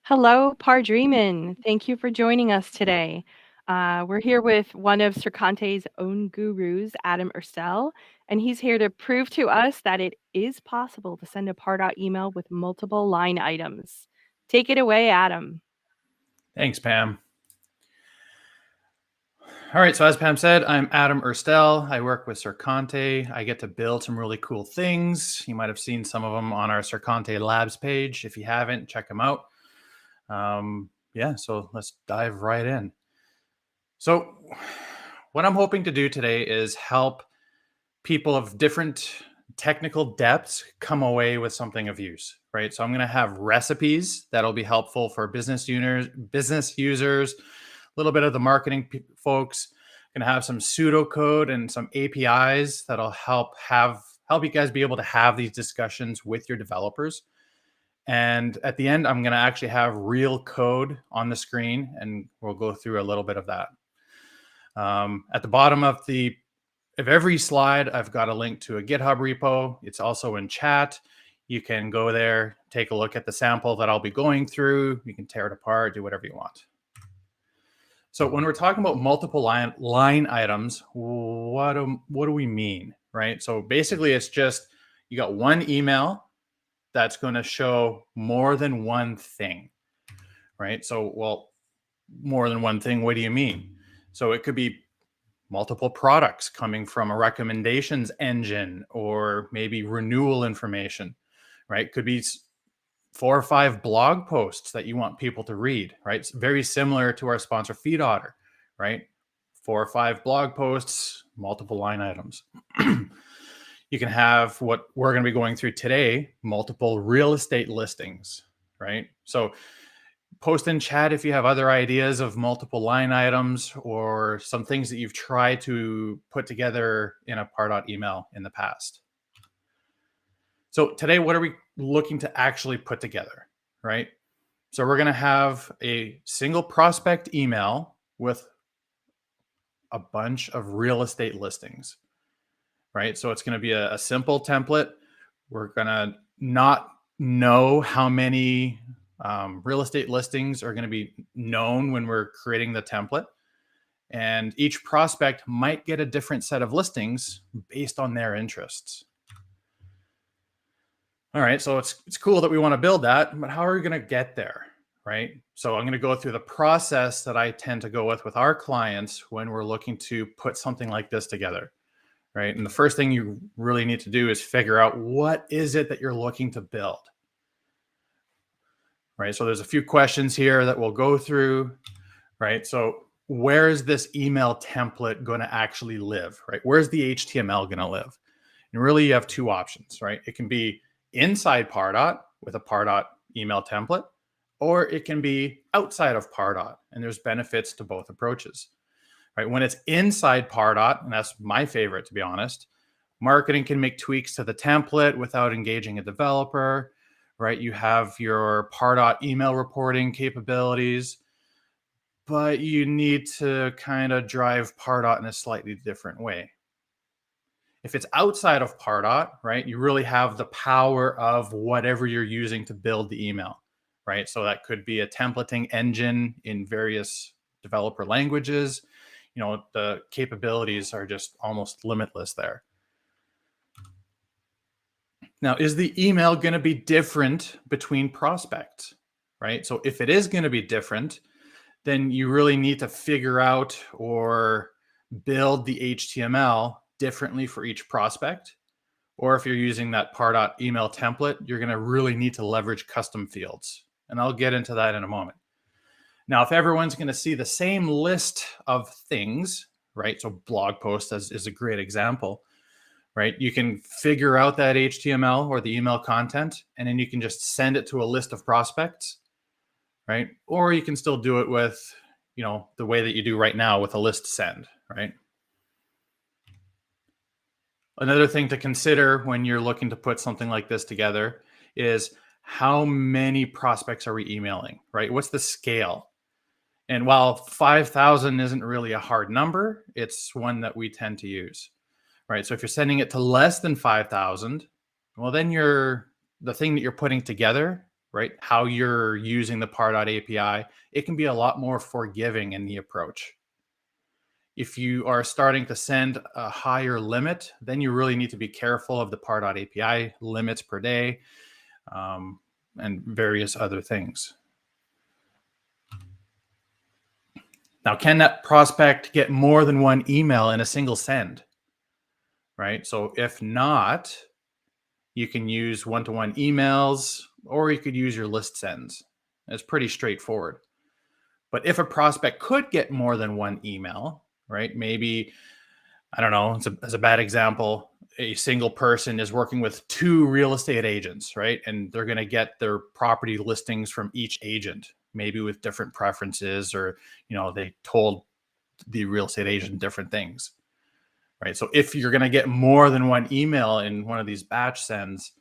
Hello, Pardreamin. Thank you for joining us today. We're here with one of Circante's own gurus, Adam Ursel, and he's here to prove to us that it is possible to send a Pardot email with multiple line items. Take it away, Adam. Thanks, Pam. All right, so as Pam said, I'm Adam Urstel. I work with Circante. I get to build some really cool things. You might have seen some of them on our Circante Labs page. If you haven't, check them out. Yeah, so let's dive right in. So what I'm hoping to do today is help people of different technical depths come away with something of use, right? So I'm going to have recipes that'll be helpful for business users, a little bit of the marketing folks. Going to have some pseudocode and some APIs that'll help you guys be able to have these discussions with your developers. And at the end, I'm going to actually have real code on the screen, and we'll go through a little bit of that. At the bottom of every slide, I've got a link to a GitHub repo. It's also in chat. You can go there, take a look at the sample that I'll be going through. You can tear it apart, do whatever you want. So when we're talking about multiple line items, what do we mean, right? So basically, it's just you got one email that's going to show more than one thing, right? So, well, more than one thing, what do you mean? So it could be multiple products coming from a recommendations engine, or maybe renewal information, right? Could be 4 or 5 blog posts that you want people to read, right? It's very similar to our sponsor Feed Otter, right? 4 or 5 blog posts, multiple line items. You can have what we're going to be going through today, multiple real estate listings, right? So post in chat if you have other ideas of multiple line items or some things that you've tried to put together in a Pardot email in the past. So today, what are we looking to actually put together, right? So we're going to have a single prospect email with a bunch of real estate listings, right? So it's going to be a simple template. We're going to not know how many real estate listings are going to be known when we're creating the template. And each prospect might get a different set of listings based on their interests. All right, so it's cool that we want to build that, but how are we going to get there, right? So I'm going to go through the process that I tend to go with our clients when we're looking to put something like this together, right? And the first thing you really need to do is figure out what is it that you're looking to build, right? So there's a few questions here that we'll go through, right? So where is this email template going to actually live, right? Where's the HTML going to live? And really you have 2 options, right? It can be inside Pardot with a Pardot email template, or it can be outside of Pardot, and there's benefits to both approaches, right? When it's inside Pardot, and that's my favorite, to be honest, marketing can make tweaks to the template without engaging a developer, right? You have your Pardot email reporting capabilities, but you need to kind of drive Pardot in a slightly different way. If it's outside of Pardot, right, you really have the power of whatever you're using to build the email, right? So that could be a templating engine in various developer languages. You know, the capabilities are just almost limitless there. Now, is the email going to be different between prospects, right? So if it is going to be different, then you really need to figure out or build the HTML differently for each prospect. Or if you're using that Pardot email template, you're going to really need to leverage custom fields. And I'll get into that in a moment. Now, if everyone's going to see the same list of things, right? So blog post is a great example, right? You can figure out that HTML or the email content, and then you can just send it to a list of prospects, right? Or you can still do it with, you know, the way that you do right now with a list send, right? Another thing to consider when you're looking to put something like this together is how many prospects are we emailing, right? What's the scale? And while 5,000 isn't really a hard number, it's one that we tend to use, right? So if you're sending it to less than 5,000, well, then the thing that you're putting together right? How you're using the Pardot API, it can be a lot more forgiving in the approach. If you are starting to send a higher limit, then you really need to be careful of the Pardot API limits per day, and various other things. Now, can that prospect get more than one email in a single send? Right. So if not, you can use one-to-one emails, or you could use your list sends. It's pretty straightforward. But if a prospect could get more than one email, right? Maybe, I don't know, as a bad example, a single person is working with two real estate agents, right? And they're going to get their property listings from each agent, maybe with different preferences, or, they told the real estate agent different things, right? So if you're going to get more than one email in one of these batch sends,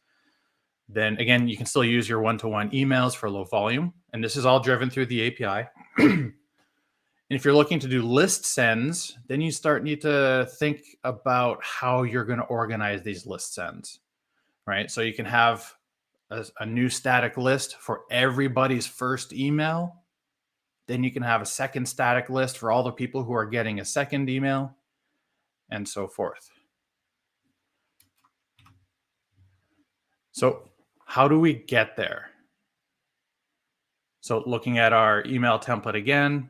then again, you can still use your one-to-one emails for low volume. And this is all driven through the API. And if you're looking to do list sends, then you need to think about how you're going to organize these list sends, right? So you can have a new static list for everybody's first email. Then you can have a second static list for all the people who are getting a second email, and so forth. So how do we get there? So looking at our email template again,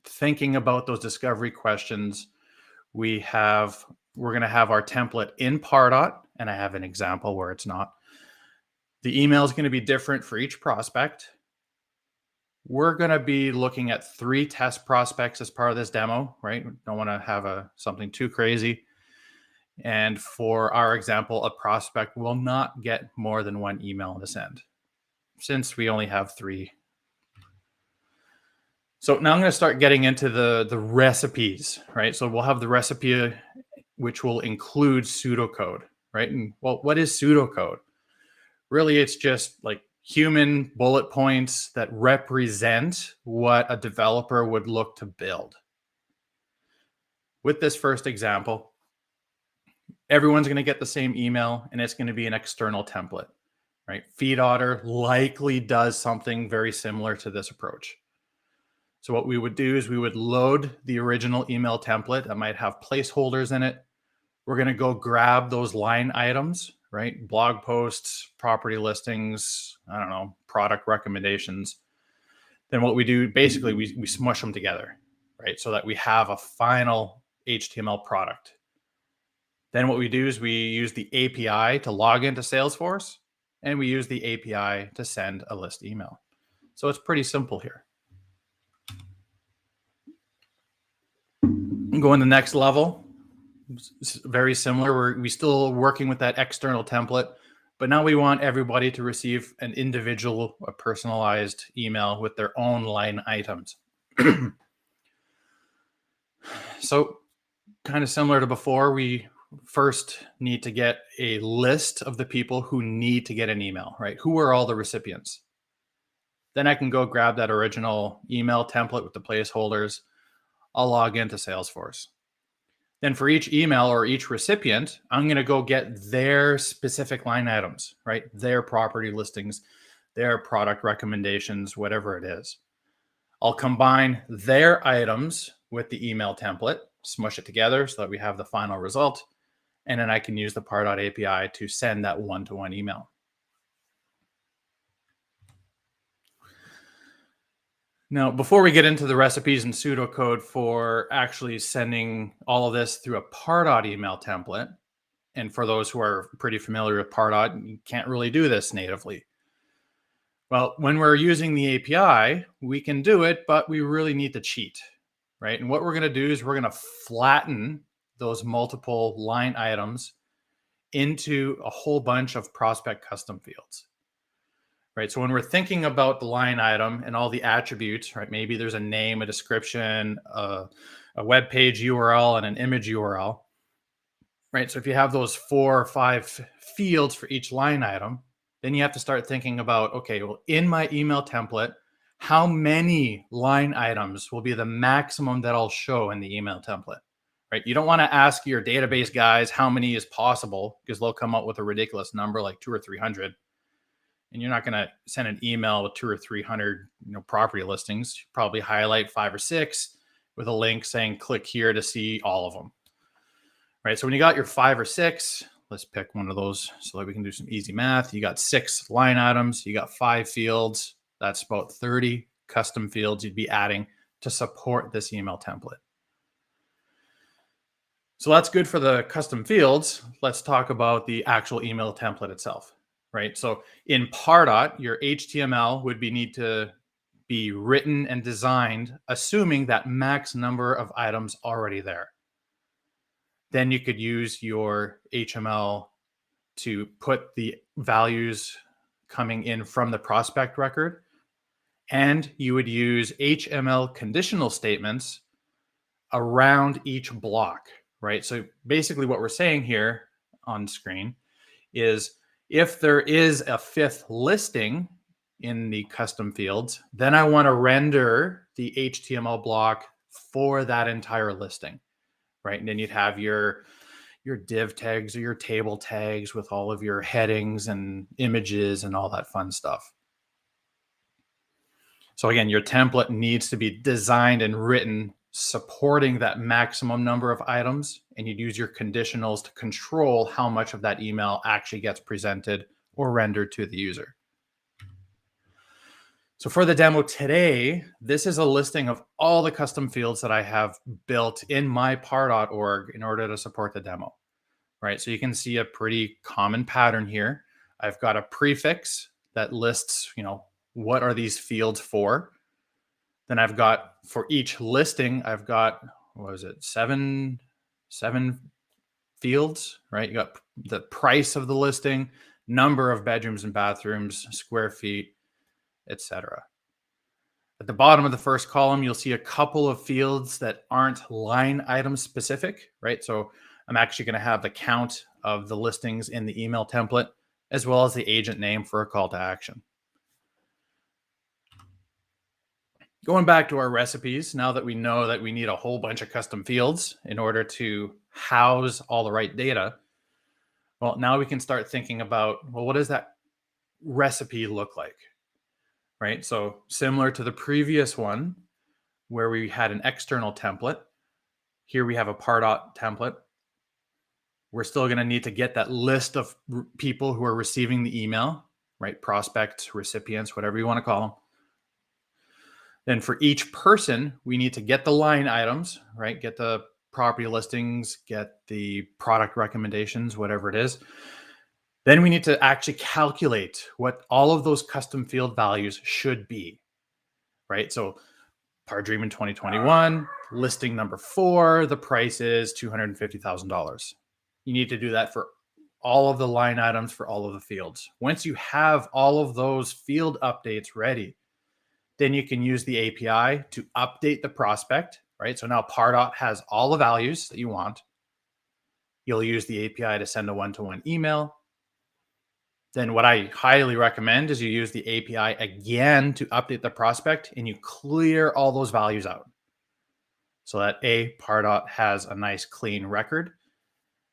thinking about those discovery questions, we're going to have our template in Pardot, and I have an example where it's not. The email is going to be different for each prospect. We're going to be looking at 3 test prospects as part of this demo, right? We don't want to have something too crazy. And for our example, a prospect will not get more than 1 email in the send, since we only have 3. So now I'm going to start getting into the recipes, right? So we'll have the recipe, which will include pseudocode, right? And well, what is pseudocode? Really, it's just like human bullet points that represent what a developer would look to build. With this first example, everyone's going to get the same email, and it's going to be an external template, right? FeedOtter likely does something very similar to this approach. So what we would do is we would load the original email template that might have placeholders in it. We're going to go grab those line items, right? Blog posts, property listings, I don't know, product recommendations. Then what we do, basically, we smush them together, right? So that we have a final HTML product. Then what we do is we use the API to log into Salesforce, and we use the API to send a list email. So it's pretty simple here. Going to the next level, it's very similar. We're still working with that external template, but now we want everybody to receive an individual, a personalized email with their own line items. So kind of similar to before, we first need to get a list of the people who need to get an email, right? Who are all the recipients? Then I can go grab that original email template with the placeholders. I'll log into Salesforce. Then for each email or each recipient, I'm going to go get their specific line items, right? Their property listings, their product recommendations, whatever it is. I'll combine their items with the email template, smush it together so that we have the final result. And then I can use the Pardot API to send that one-to-one email. Now, before we get into the recipes and pseudocode for actually sending all of this through a Pardot email template, and for those who are pretty familiar with Pardot, you can't really do this natively. Well, when we're using the API, we can do it, but we really need to cheat, right? And what we're going to do is we're going to flatten those multiple line items into a whole bunch of prospect custom fields. Right. So when we're thinking about the line item and all the attributes, right, maybe there's a name, a description, a web page URL, and an image URL. Right. So if you have those 4 or 5 fields for each line item, then you have to start thinking about, okay, well, in my email template, how many line items will be the maximum that I'll show in the email template? Right. You don't want to ask your database guys how many is possible, because they'll come up with a ridiculous number like 200 or 300. and you're not going to send an email with 200 or 300 property listings. You probably highlight 5 or 6 with a link saying click here to see all of them. Right, so when you got your 5 or 6, let's pick one of those so that we can do some easy math. You got 6 line items, you got 5 fields. That's about 30 custom fields you'd be adding to support this email template. So that's good for the custom fields. Let's talk about the actual email template itself, right? So in Pardot, your HTML would need to be written and designed, assuming that max number of items already there. Then you could use your HTML to put the values coming in from the prospect record. And you would use HTML conditional statements around each block, right? So basically what we're saying here on screen is if there is a 5th listing in the custom fields, then I want to render the HTML block for that entire listing, right? And then you'd have your div tags or your table tags with all of your headings and images and all that fun stuff. So again, your template needs to be designed and written supporting that maximum number of items, and you'd use your conditionals to control how much of that email actually gets presented or rendered to the user. So for the demo today, this is a listing of all the custom fields that I have built in my Pardot.org in order to support the demo, right? So you can see a pretty common pattern here. I've got a prefix that lists, what are these fields for? Then I've got, for each listing, I've got, what is it, seven fields, right? You got the price of the listing, number of bedrooms and bathrooms, square feet, etc. At the bottom of the first column, you'll see a couple of fields that aren't line item specific, right? So I'm actually going to have the count of the listings in the email template, as well as the agent name for a call to action. Going back to our recipes, now that we know that we need a whole bunch of custom fields in order to house all the right data, well, now we can start thinking about, well, what does that recipe look like, right? So similar to the previous one where we had an external template, here we have a Pardot template. We're still going to need to get that list of people who are receiving the email, right? Prospects, recipients, whatever you want to call them. Then for each person, we need to get the line items, right? Get the property listings, get the product recommendations, whatever it is. Then we need to actually calculate what all of those custom field values should be, right? So Dream in 2021, listing number 4, the price is $250,000. You need to do that for all of the line items for all of the fields. Once you have all of those field updates ready, then you can use the API to update the prospect, right? So now Pardot has all the values that you want. You'll use the API to send a one-to-one email. Then what I highly recommend is you use the API again to update the prospect, and you clear all those values out so that Pardot has a nice clean record,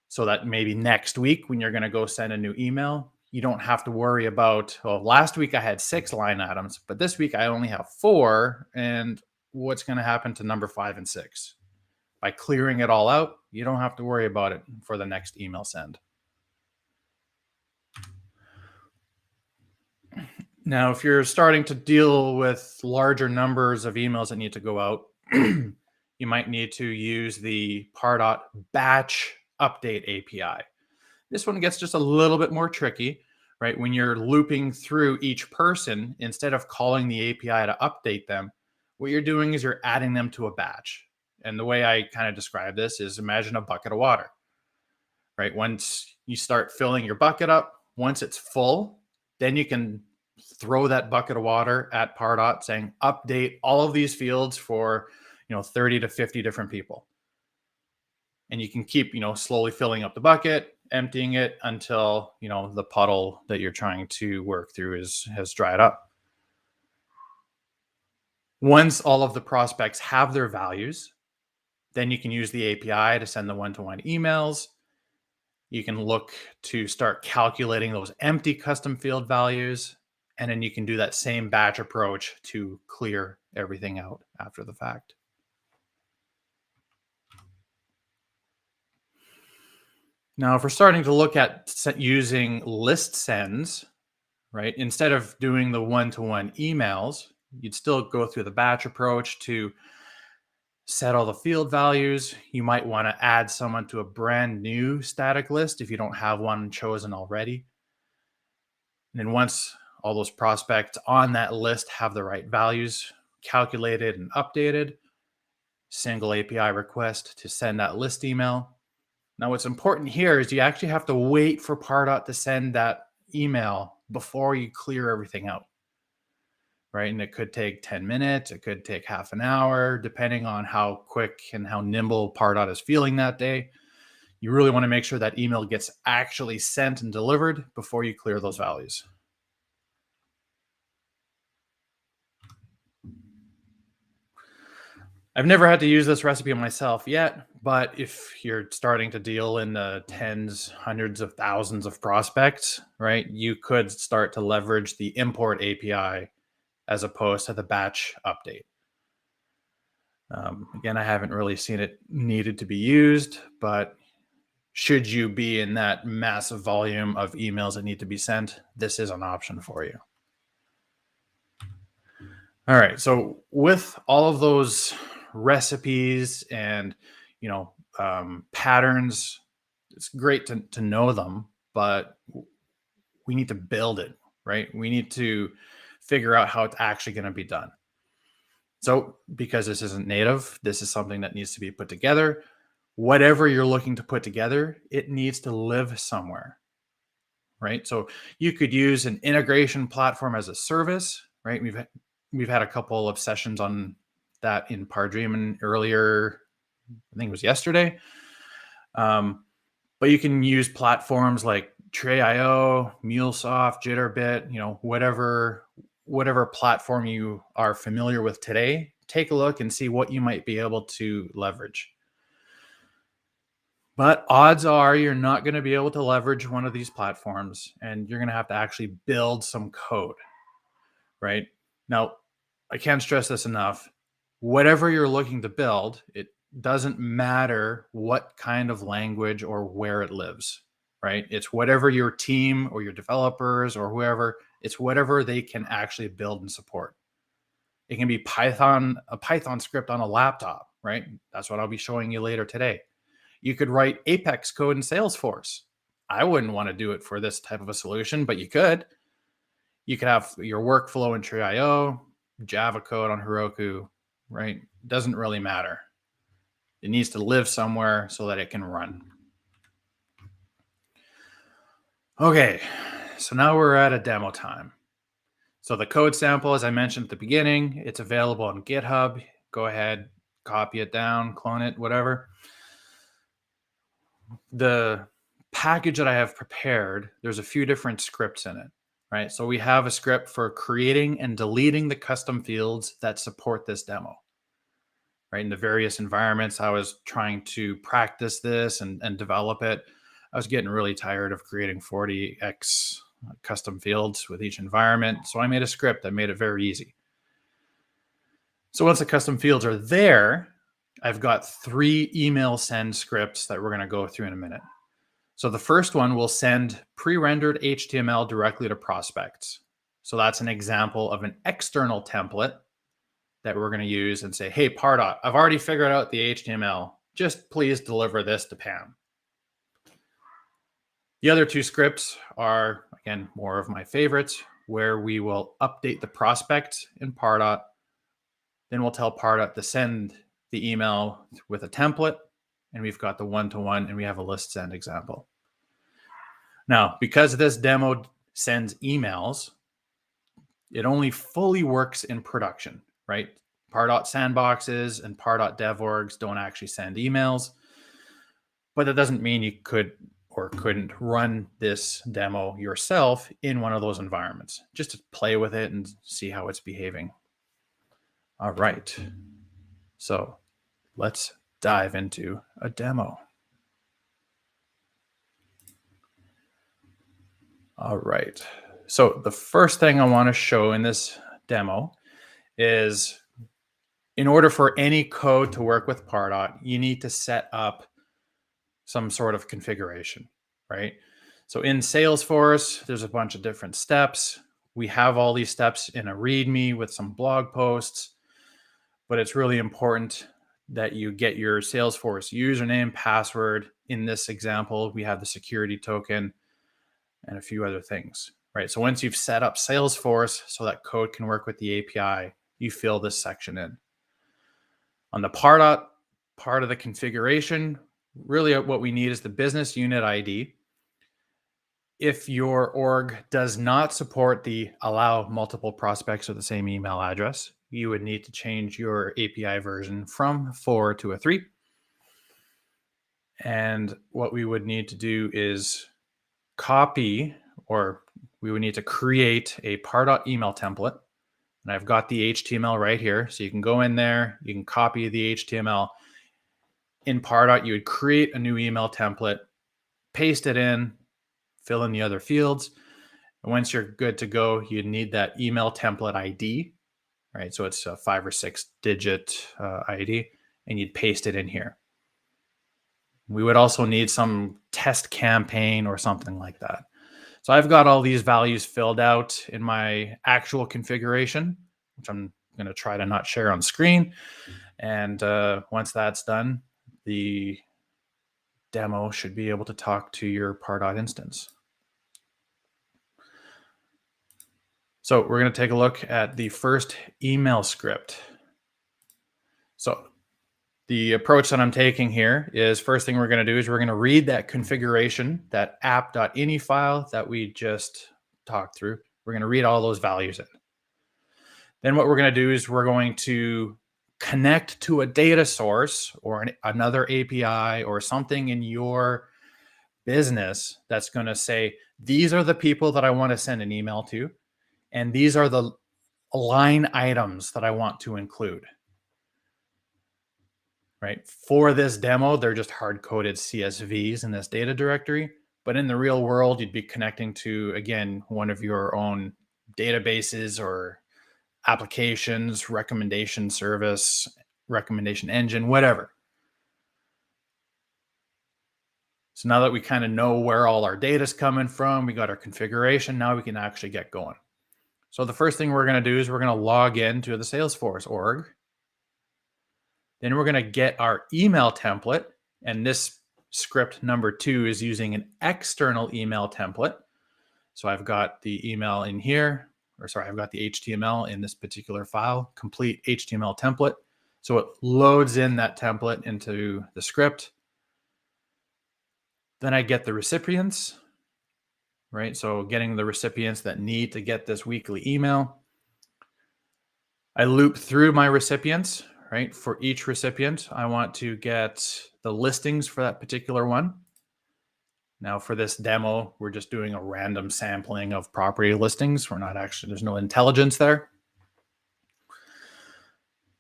so that maybe next week when you're going to go send a new email, you don't have to worry about, well, last week I had 6 line items, but this week I only have 4. And what's going to happen to number 5 and 6? By clearing it all out, you don't have to worry about it for the next email send. Now, if you're starting to deal with larger numbers of emails that need to go out, you might need to use the Pardot batch update API. This one gets just a little bit more tricky, right? When you're looping through each person, instead of calling the API to update them, what you're doing is you're adding them to a batch. And the way I kind of describe this is, imagine a bucket of water, right? Once you start filling your bucket up, once it's full, then you can throw that bucket of water at Pardot saying, update all of these fields for 30 to 50 different people. And you can keep slowly filling up the bucket, emptying it until the puddle that you're trying to work through has dried up. Once all of the prospects have their values, then you can use the API to send the one-to-one emails. You can look to start calculating those empty custom field values. And then you can do that same batch approach to clear everything out after the fact. Now, if we're starting to look at using list sends, right, instead of doing the one-to-one emails, you'd still go through the batch approach to set all the field values. You might want to add someone to a brand new static list if you don't have one chosen already. And then once all those prospects on that list have the right values calculated and updated, single API request to send that list email. Now, what's important here is you actually have to wait for Pardot to send that email before you clear everything out, right? And it could take 10 minutes, it could take half an hour, depending on how quick and how nimble Pardot is feeling that day. You really want to make sure that email gets actually sent and delivered before you clear those values. I've never had to use this recipe myself yet, but if you're starting to deal in the tens, hundreds of thousands of prospects, right, you could start to leverage the import API as opposed to the batch update. Again, I haven't really seen it needed to be used, but should you be in that massive volume of emails that need to be sent, this is an option for you. All right. So with all of those recipes and patterns, it's great to know them, but we need to build it, right? We need to figure out how it's actually going to be done. So because this isn't native, this is something that needs to be put together. Whatever you're looking to put together, it needs to live somewhere, right? So you could use an integration platform as a service, right? We've had a couple of sessions on that in Pardot earlier. I think it was yesterday. But you can use platforms like Tray.io, MuleSoft, Jitterbit, whatever platform you are familiar with today. Take a look and see what you might be able to leverage. But odds are you're not going to be able to leverage one of these platforms, and you're going to have to actually build some code, right? Now, I can't stress this enough. Whatever you're looking to build, it doesn't matter what kind of language or where it lives, right? It's whatever your team or your developers or whoever, it's whatever they can actually build and support. It can be a Python script on a laptop, right? That's what I'll be showing you later today. You could write Apex code in Salesforce. I wouldn't want to do it for this type of a solution, but you could. You could have your workflow in Tray.io, Java code on Heroku, right? Doesn't really matter. It needs to live somewhere so that it can run. Okay, so now we're at a demo time. So the code sample, as I mentioned at the beginning, it's available on GitHub. Go ahead, copy it down, clone it, whatever. The package that I have prepared, there's a few different scripts in it, right? So we have a script for creating and deleting the custom fields that support this demo, right? In the various environments, I was trying to practice this and develop it. I was getting really tired of creating 40x custom fields with each environment. So I made a script that made it very easy. So once the custom fields are there, I've got 3 email send scripts that we're going to go through in a minute. So the first one will send pre-rendered HTML directly to prospects. So that's an example of an external template that we're going to use and say, hey, Pardot, I've already figured out the HTML. Just please deliver this to Pam. The other 2 scripts are, again, more of my favorites, where we will update the prospect in Pardot. Then we'll tell Pardot to send the email with a template, and we've got the one-to-one, and we have a list send example. Now, because this demo sends emails, it only fully works in production, right? Pardot sandboxes and Pardot dev orgs don't actually send emails, but that doesn't mean you could or couldn't run this demo yourself in one of those environments, just to play with it and see how it's behaving. All right, so let's dive into a demo. All right, So the first thing I want to show in this demo is in order for any code to work with Pardot, you need to set up some sort of configuration, right? So in Salesforce, there's a bunch of different steps. We have all these steps in a README with some blog posts, but it's really important that you get your Salesforce username, password. In this example, we have the security token and a few other things, right? So once you've set up Salesforce so that code can work with the API, you fill this section in. On the Pardot part of the configuration, really what we need is the business unit ID. If your org does not support the allow multiple prospects with the same email address, you would need to change your API version from 4 to a 3. And what we would need to do is copy, or we would need to create a Pardot email template. And I've got the HTML right here. So you can go in there, you can copy the HTML. In Pardot, you would create a new email template, paste it in, fill in the other fields. And once you're good to go, you'd need that email template ID, right? So it's a 5 or 6 digit ID, and you'd paste it in here. We would also need some test campaign or something like that. So I've got all these values filled out in my actual configuration, which I'm going to try to not share on screen. And once that's done, the demo should be able to talk to your Pardot instance. So we're going to take a look at the first email script. So the approach that I'm taking here is, first thing we're going to do is we're going to read that configuration, that app.ini file that we just talked through. We're going to read all those values in. Then what we're going to do is we're going to connect to a data source or another API or something in your business that's going to say, these are the people that I want to send an email to, and these are the line items that I want to include. Right? For this demo, they're just hard-coded CSVs in this data directory. But in the real world, you'd be connecting to, again, one of your own databases or applications, recommendation service, recommendation engine, whatever. So now that we kind of know where all our data is coming from, we got our configuration, now we can actually get going. So the first thing we're going to do is we're going to log in to the Salesforce org. Then we're going to get our email template. And this script number 2 is using an external email template. So I've got the email in here, or sorry, I've got the HTML in this particular file, complete HTML template. So it loads in that template into the script. Then I get the recipients, right? So getting the recipients that need to get this weekly email. I loop through my recipients, right? For each recipient, I want to get the listings for that particular one. Now for this demo, we're just doing a random sampling of property listings. We're not actually, there's no intelligence there.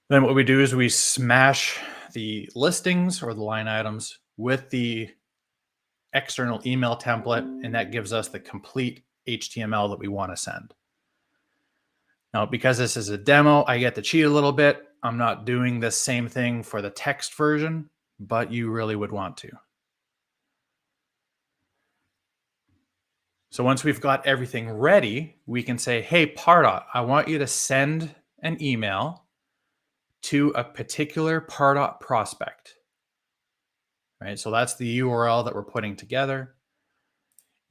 Then what we do is we smash the listings or the line items with the external email template, and that gives us the complete HTML that we want to send. Now, because this is a demo, I get to cheat a little bit. I'm not doing the same thing for the text version, but you really would want to. So once we've got everything ready, we can say, hey, Pardot, I want you to send an email to a particular Pardot prospect. Right? So that's the URL that we're putting together.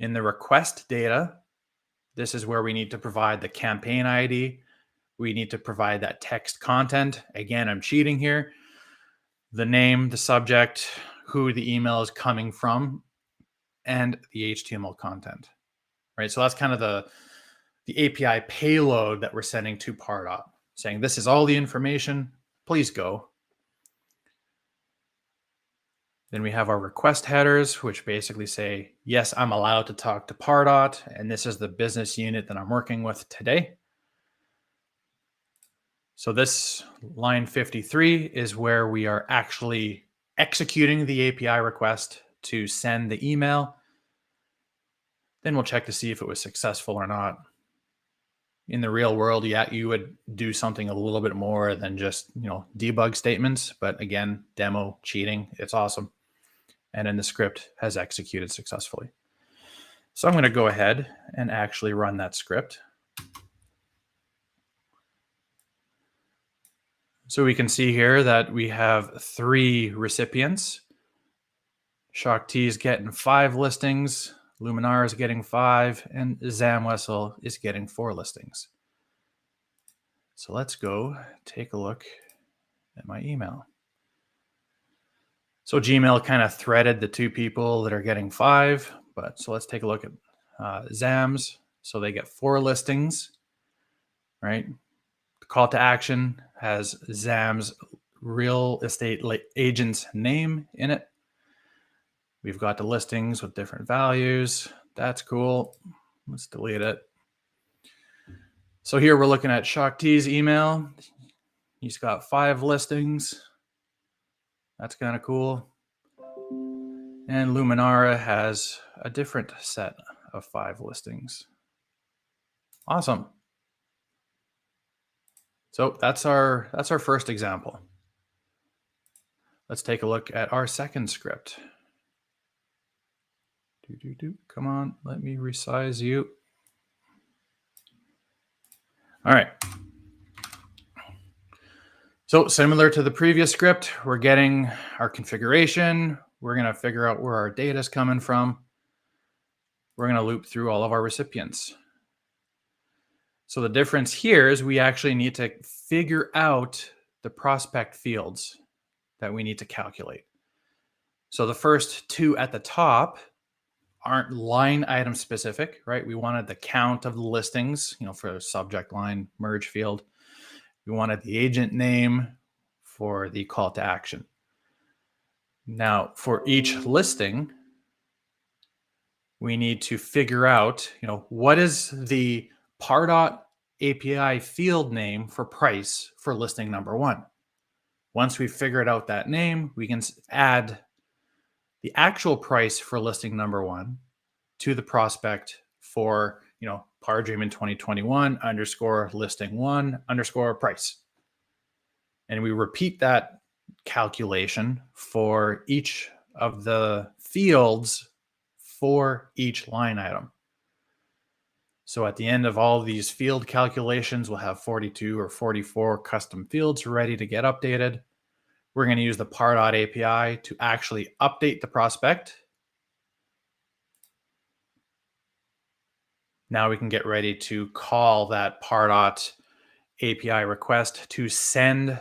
In the request data, this is where we need to provide the campaign ID. We need to provide that text content. Again, I'm cheating here. The name, the subject, who the email is coming from, and the HTML content. Right? So that's kind of the API payload that we're sending to Pardot, saying this is all the information, please go. Then we have our request headers, which basically say, yes, I'm allowed to talk to Pardot, and this is the business unit that I'm working with today. So this line 53 is where we are actually executing the API request to send the email. Then we'll check to see if it was successful or not. In the real world, yeah, you would do something a little bit more than just, debug statements. But again, demo cheating, it's awesome. And then the script has executed successfully. So I'm going to go ahead and actually run that script. So we can see here that we have 3 recipients. Shakti is getting 5 listings, Luminar is getting 5, and Zamwessel is getting 4 listings. So let's go take a look at my email. So Gmail kind of threaded the 2 people that are getting 5, but so let's take a look at Zams. So they get 4 listings, right? The call to action has Zam's real estate agent's name in it. We've got the listings with different values. That's cool. Let's delete it. So here we're looking at Shakti's email. He's got 5 listings. That's kind of cool. And Luminara has a different set of 5 listings. Awesome. So that's our first example. Let's take a look at our second script. Come on, let me resize you. All right. So similar to the previous script, we're getting our configuration. We're going to figure out where our data is coming from. We're going to loop through all of our recipients. So the difference here is we actually need to figure out the prospect fields that we need to calculate. So the first 2 at the top aren't line item specific, right? We wanted the count of the listings, for the subject line merge field. We wanted the agent name for the call to action. Now, for each listing, we need to figure out, what is the Pardot API field name for price for listing number 1. Once we've figured out that name, we can add the actual price for listing number 1 to the prospect for, Pardream in 2021 _ listing 1 _ price. And we repeat that calculation for each of the fields for each line item. So at the end of all of these field calculations, we'll have 42 or 44 custom fields ready to get updated. We're going to use the Pardot API to actually update the prospect. Now we can get ready to call that Pardot API request to send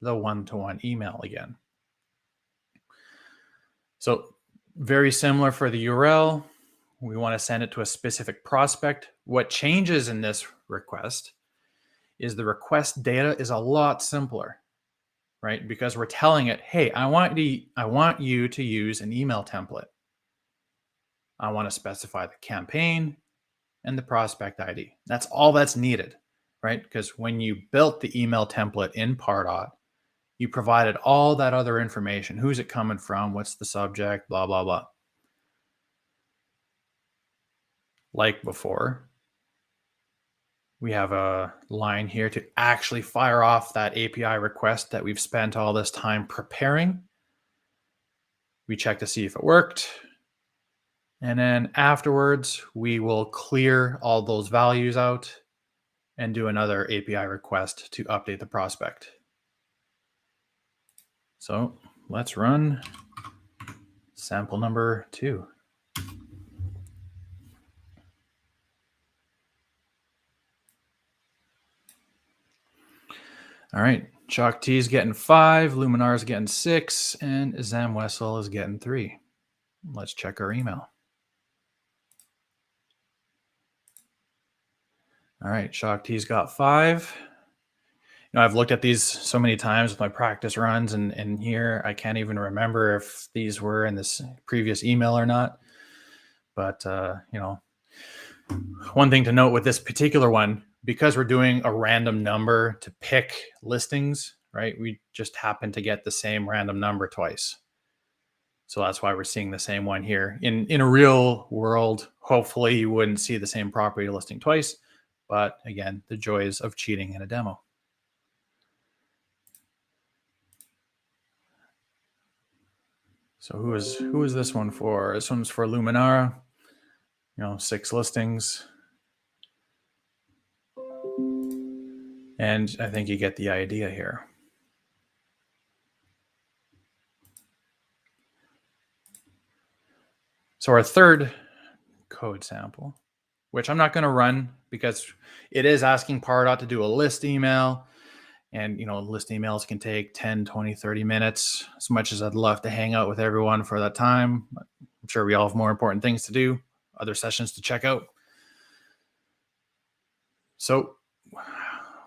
the one-to-one email again. So very similar for the URL. We want to send it to a specific prospect. What changes in this request is the request data is a lot simpler, right? Because we're telling it, hey, I want you to use an email template. I want to specify the campaign and the prospect ID. That's all that's needed, right? Because when you built the email template in Pardot, you provided all that other information. Who's it coming from? What's the subject? Blah, blah, blah. Like before, we have a line here to actually fire off that API request that we've spent all this time preparing. We check to see if it worked. And then afterwards, we will clear all those values out and do another API request to update the prospect. So let's run sample number 2. All right, Shakti is getting 5, Luminar is getting 6, and Zamwessel is getting 3. Let's check our email. All right, Shakti's got 5. I've looked at these so many times with my practice runs, and here I can't even remember if these were in this previous email or not. But, one thing to note with this particular one, because we're doing a random number to pick listings, right? We just happen to get the same random number twice. So that's why we're seeing the same one here. In a real world, hopefully you wouldn't see the same property listing twice, but again, the joys of cheating in a demo. So who is this one for? This one's for Luminara. 6 listings. And I think you get the idea here. So our third code sample, which I'm not going to run because it is asking Pardot to do a list email. And, list emails can take 10, 20, 30 minutes. As much as I'd love to hang out with everyone for that time, I'm sure we all have more important things to do, other sessions to check out. So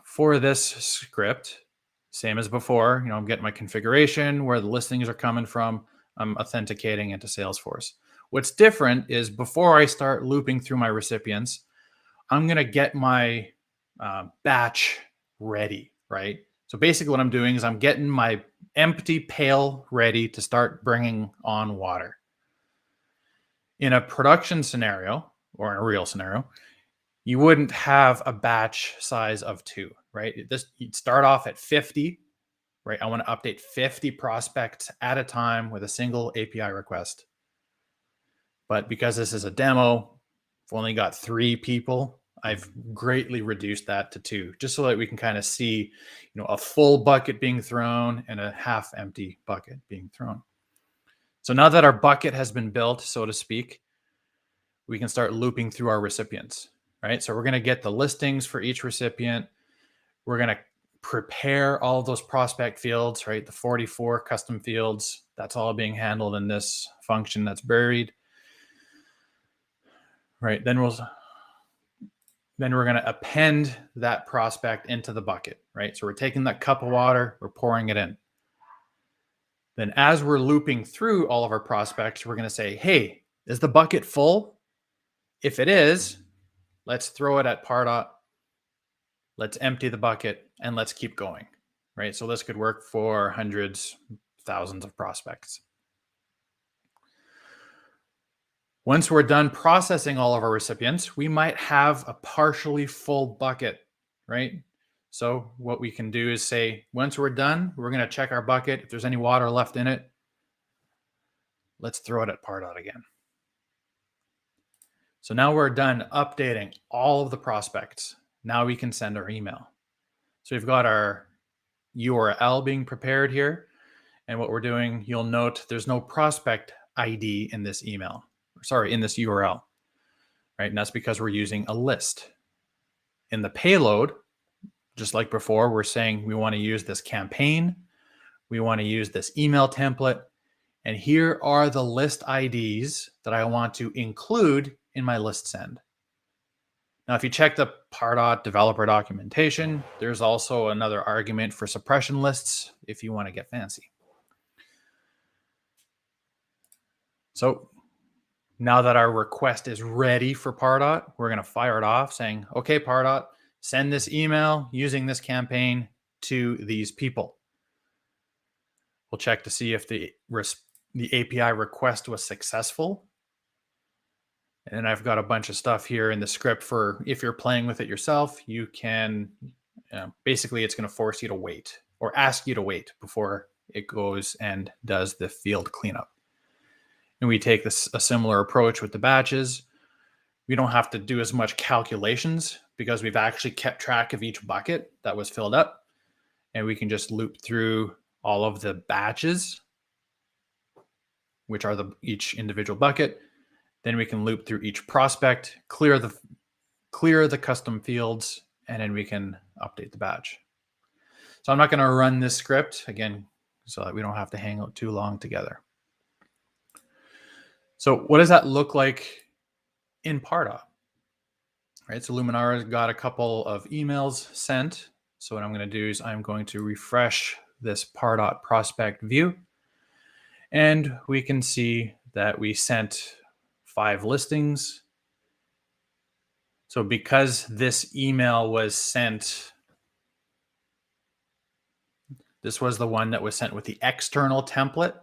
for this script, same as before, I'm getting my configuration, where the listings are coming from. I'm authenticating into Salesforce. What's different is before I start looping through my recipients, I'm going to get my batch ready, right? So basically what I'm doing is I'm getting my empty pail ready to start bringing on water. In a production scenario, or in a real scenario, you wouldn't have a batch size of 2, right? You'd start off at 50, right? I want to update 50 prospects at a time with a single API request. But because this is a demo, I've only got 3 people. I've greatly reduced that to 2, just so that we can kind of see, a full bucket being thrown and a half empty bucket being thrown. So now that our bucket has been built, so to speak, we can start looping through our recipients, right? So we're going to get the listings for each recipient. We're going to prepare all of those prospect fields, right? The 44 custom fields, that's all being handled in this function that's buried, right? Then we're going to append that prospect into the bucket, right? So we're taking that cup of water, we're pouring it in. Then as we're looping through all of our prospects, we're going to say, hey, is the bucket full? If it is, let's throw it at Pardot. Let's empty the bucket and let's keep going, right? So this could work for hundreds, thousands of prospects. Once we're done processing all of our recipients, we might have a partially full bucket, right? So what we can do is say, once we're done, we're going to check our bucket. If there's any water left in it, let's throw it at Pardot again. So now we're done updating all of the prospects. Now we can send our email. So we've got our URL being prepared here. And what we're doing, you'll note there's no prospect ID in this email. Sorry, in this URL, right? And that's because we're using a list. In the payload, just like before, we're saying we want to use this campaign. We want to use this email template. And here are the list IDs that I want to include in my list send. Now, if you check the Pardot developer documentation, there's also another argument for suppression lists if you want to get fancy. So now that our request is ready for Pardot, we're going to fire it off saying, okay, Pardot, send this email using this campaign to these people. We'll check to see if the API request was successful. And I've got a bunch of stuff here in the script for if you're playing with it yourself, you can, basically it's going to force you to wait or ask you to wait before it goes and does the field cleanup. And we take a similar approach with the batches. We don't have to do as much calculations because we've actually kept track of each bucket that was filled up. And we can just loop through all of the batches, which are each individual bucket. Then we can loop through each prospect, clear the custom fields, and then we can update the batch. So I'm not going to run this script again so that we don't have to hang out too long together. So what does that look like in Pardot? Right, so Luminara's got a couple of emails sent. So what I'm going to do is I'm going to refresh this Pardot prospect view. And we can see that we sent 5 listings. So because this email was sent, this was the one that was sent with the external template,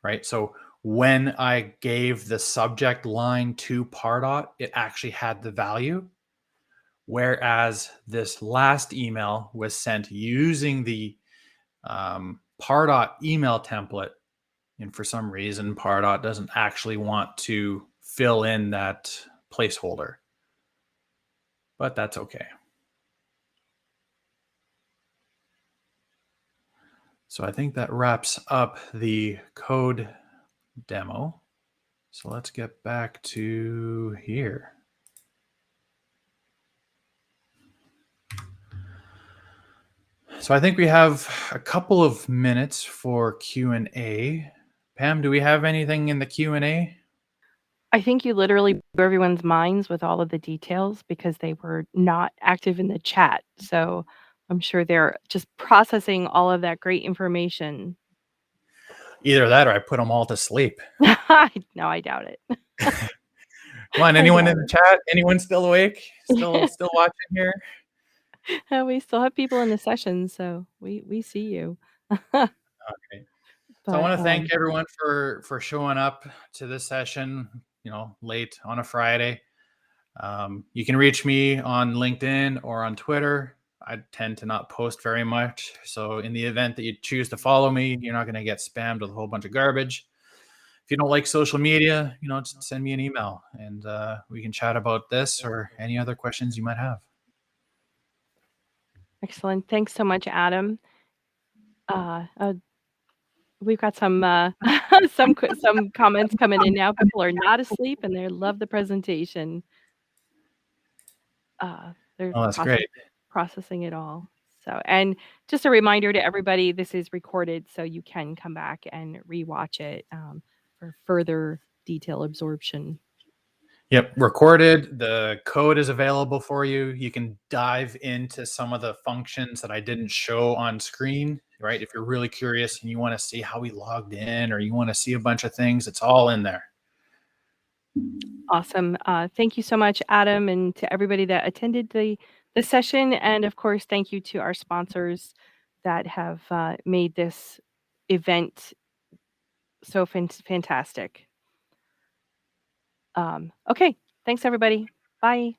right? So when I gave the subject line to Pardot, it actually had the value. Whereas this last email was sent using the Pardot email template. And for some reason, Pardot doesn't actually want to fill in that placeholder, but that's okay. So I think that wraps up the code demo. So let's get back to here. So I think we have a couple of minutes for Q&A. Pam, do we have anything in the Q&A? I think you literally blew everyone's minds with all of the details because they were not active in the chat. So I'm sure they're just processing all of that great information. Either that or I put them all to sleep. No, I doubt it. Come on, I anyone doubt in the chat? Anyone still awake? Still it. watching here? We still have people in the session, so we see you. Okay. So I But, want to thank everyone for showing up to this session, late on a Friday. You can reach me on LinkedIn or on Twitter. I tend to not post very much. So in the event that you choose to follow me, you're not going to get spammed with a whole bunch of garbage. If you don't like social media, just send me an email and we can chat about this or any other questions you might have. excellent. Thanks so much, Adam. We've got some some comments coming in now. People are not asleep and they love the presentation. They're Oh, that's great. processing it all. So, and just a reminder to everybody, this is recorded, so you can come back and rewatch it for further detail absorption. Yep, recorded. The code is available for you. You can dive into some of the functions that I didn't show on screen, right? If you're really curious and you want to see how we logged in or you want to see a bunch of things, it's all in there. Awesome. Thank you so much, Adam, and to everybody that attended the session. And of course, thank you to our sponsors that have made this event so fantastic. Okay, thanks everybody. Bye.